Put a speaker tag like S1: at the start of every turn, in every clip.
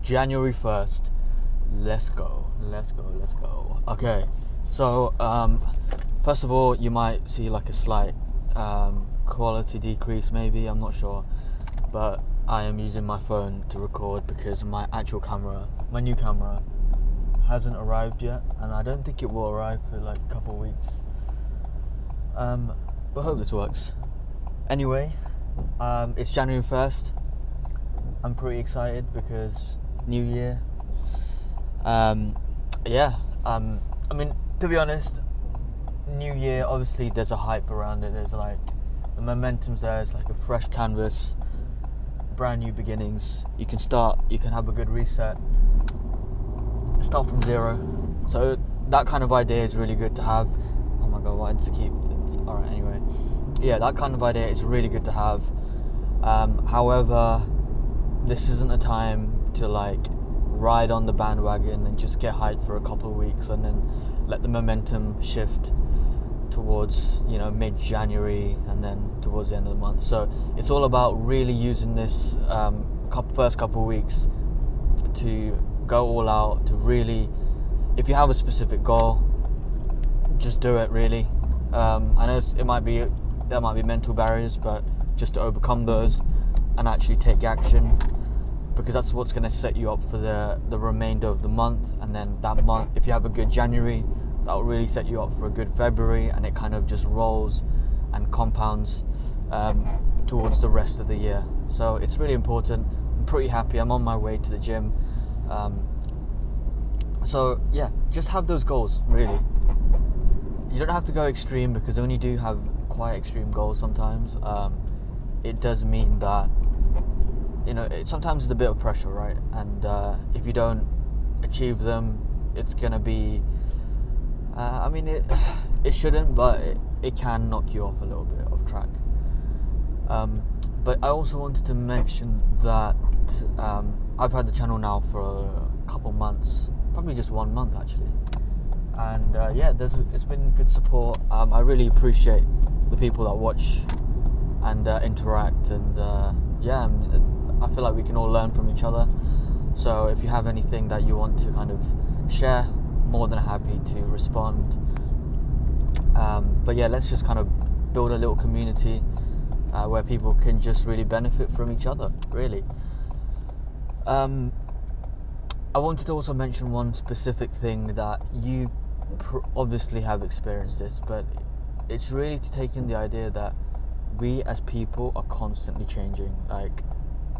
S1: January 1st. Let's go. Okay, so first of all, you might see like a slight quality decrease, maybe, I'm not sure, but I am using my phone to record because my actual camera, my new camera, hasn't arrived yet, and I don't think it will arrive for like a couple of weeks. But I hope this works. Anyway, it's January 1st. I'm pretty excited because new year. I mean, to be honest, new year, obviously there's a hype around it. There's like, the momentum's there. It's like a fresh canvas, brand new beginnings. You can have a good reset, start from zero. So that kind of idea is really good to have. Oh my god, why does it keep... Alright, anyway. Yeah, that kind of idea is really good to have. However, this isn't a time to like ride on the bandwagon and just get hyped for a couple of weeks and then let the momentum shift towards, mid-January and then towards the end of the month. So it's all about really using this first couple of weeks to go all out, to really, if you have a specific goal, just do it, really. I know there might be mental barriers, but just to overcome those and actually take action, because that's what's going to set you up for the remainder of the month. And then that month, if you have a good January, that will really set you up for a good February, and it kind of just rolls and compounds towards the rest of the year. So it's really important. I'm pretty happy. I'm on my way to the gym. So yeah, just have those goals, really. You don't have to go extreme, because when you do have quite extreme goals sometimes, it does mean that, sometimes it's a bit of pressure, right? And if you don't achieve them, it's going to be, it shouldn't, but it can knock you off a little bit off track. But I also wanted to mention that I've had the channel now for a couple months, probably just 1 month actually. And it's been good support. I really appreciate the people that watch and interact, and I feel like we can all learn from each other. So if you have anything that you want to kind of share, more than happy to respond. But yeah, let's just kind of build a little community where people can just really benefit from each other, really. I wanted to also mention one specific thing that you obviously have experienced this, but it's really to take in the idea that we as people are constantly changing. Like,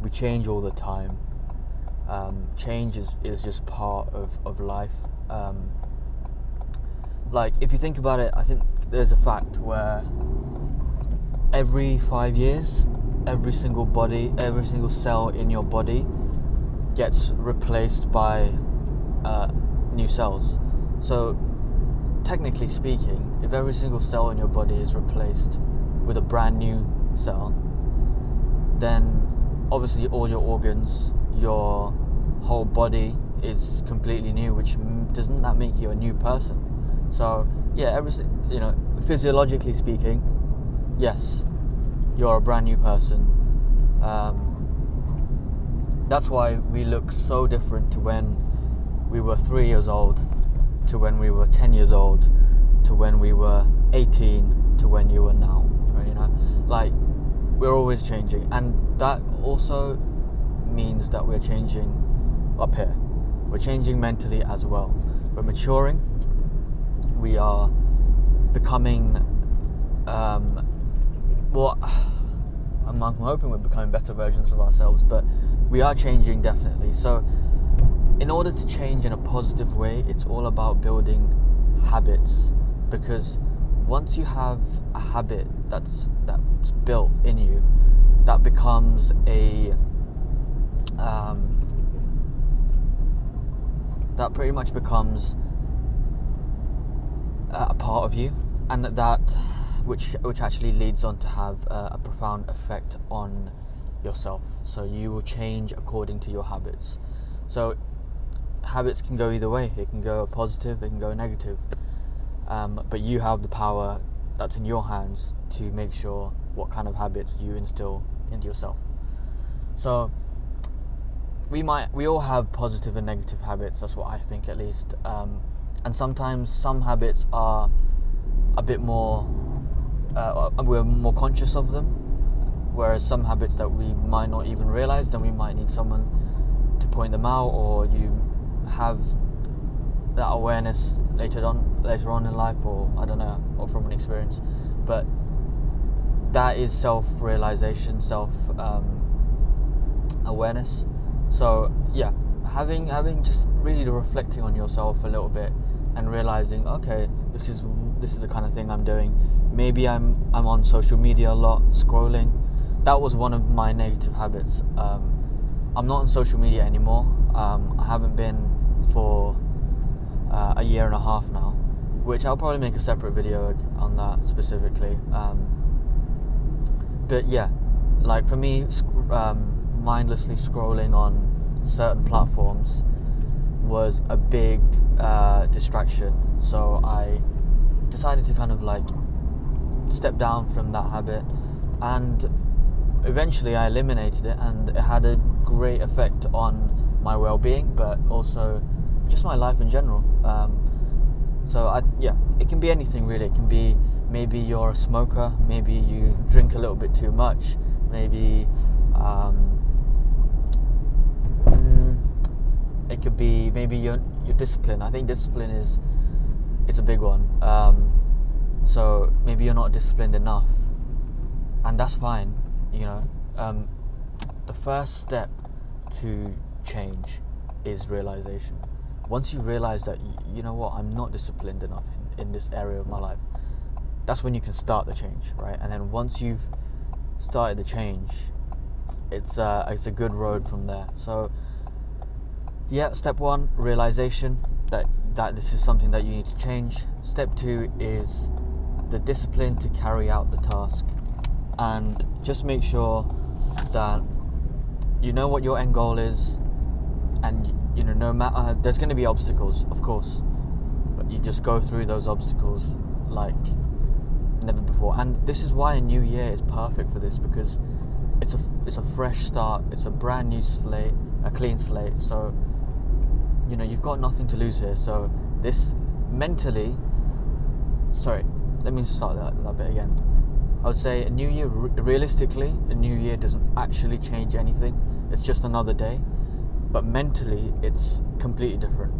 S1: we change all the time. Change is just part of life. Like, if you think about it, I think there's a fact where every 5 years, every single cell in your body gets replaced by new cells. So technically speaking, if every single cell in your body is replaced with a brand new cell, then obviously all your organs, your whole body is completely new, which doesn't that make you a new person? So yeah, physiologically speaking, yes, you're a brand new person. That's why we look so different to when we were 3 years old, to when we were 10 years old, to when we were 18, to when you are now. Like, we're always changing, and that also means that we're changing up here. We're changing mentally as well. We're maturing. We are becoming, I'm hoping we're becoming better versions of ourselves, but we are changing, definitely. So in order to change in a positive way, it's all about building habits, because once you have a habit that's built in you, that becomes that pretty much becomes a part of you, and that which actually leads on to have a profound effect on yourself. So you will change according to your habits. So habits can go either way. It can go positive, it can go negative. But you have the power that's in your hands to make sure what kind of habits you instill into yourself. So we all have positive and negative habits. That's what I think, at least. And sometimes some habits are a bit more, we're more conscious of them, whereas some habits that we might not even realize, then we might need someone to point them out, or you have that awareness later on in life, or I don't know, or from an experience. But that is self-realization, awareness. So yeah, having just really reflecting on yourself a little bit and realizing, okay, this is the kind of thing I'm doing. Maybe I'm on social media a lot, scrolling. That was one of my negative habits. I'm not on social media anymore. I haven't been for a year and a half now, which I'll probably make a separate video on that specifically. But yeah, like for me, mindlessly scrolling on certain platforms was a big distraction. So I decided to kind of like step down from that habit, and eventually I eliminated it, and it had a great effect on my well-being, but also just my life in general. So it can be anything really. It can be, maybe you're a smoker, maybe you drink a little bit too much, maybe it could be maybe your discipline. I think discipline is a big one. So maybe you're not disciplined enough, and that's fine. The first step to change is realization. Once you realize that, you know what, I'm not disciplined enough in this area of my life, that's when you can start the change, right? And then once you've started the change, it's a good road from there. So yeah, step 1, realization that this is something that you need to change. Step 2 is the discipline to carry out the task, and just make sure that you know what your end goal is, and no matter, there's going to be obstacles, of course, but you just go through those obstacles like never before. And this is why a new year is perfect for this, because it's a fresh start, it's a brand new slate, a clean slate. So you've got nothing to lose here. So this mentally, let me start that bit again. I would say a new year, realistically, a new year doesn't actually change anything. It's just another day. But mentally, it's completely different.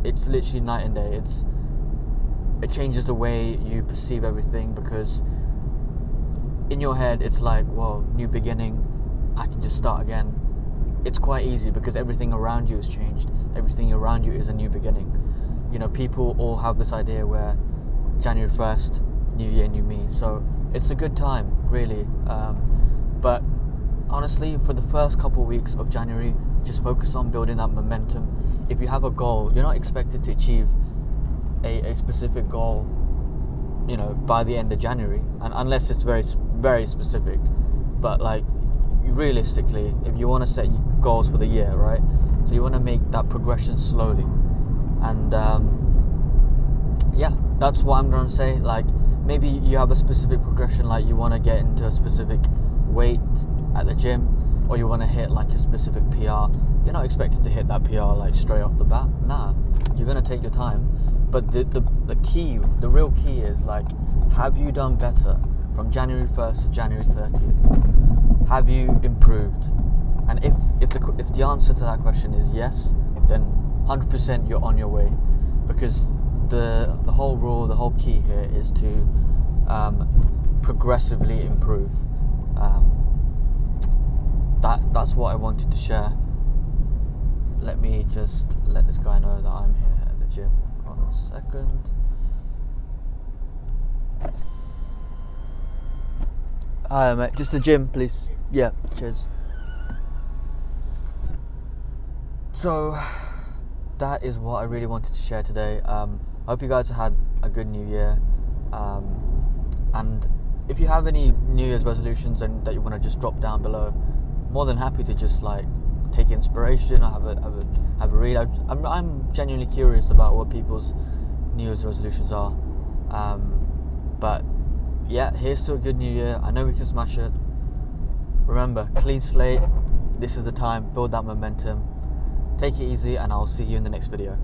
S1: It's literally night and day. It changes the way you perceive everything, because in your head, it's like, whoa, new beginning, I can just start again. It's quite easy because everything around you has changed. Everything around you is a new beginning. People all have this idea where January 1st, new year, new me. So it's a good time, really. But honestly, for the first couple of weeks of January, just focus on building that momentum. If you have a goal, you're not expected to achieve a specific goal, by the end of January, and unless it's very, very specific. But like, realistically, if you want to set goals for the year, right? So you want to make that progression slowly, and that's what I'm going to say. Like, maybe you have a specific progression, like you want to get into a specific weight at the gym, or you want to hit like a specific PR. You're not expected to hit that PR like straight off the bat. Nah, you're going to take your time. But the real key is, like, have you done better from January 1st to January 30th? Have you improved? And if the answer to that question is yes, then 100% you're on your way, because the whole rule, the whole key here is to progressively improve. That's what I wanted to share. Let me just let this guy know that I'm here at the gym. 1 second. Hi mate, just the gym please. Yeah, cheers. So that is what I really wanted to share today. I hope you guys had a good new year, and if you have any New Year's resolutions and that you want to just drop down below, more than happy to just like take inspiration or have a read. I'm genuinely curious about what people's New Year's resolutions are. But yeah, here's to a good new year. I know we can smash it. Remember, clean slate, this is the time, build that momentum. Take it easy, and I'll see you in the next video.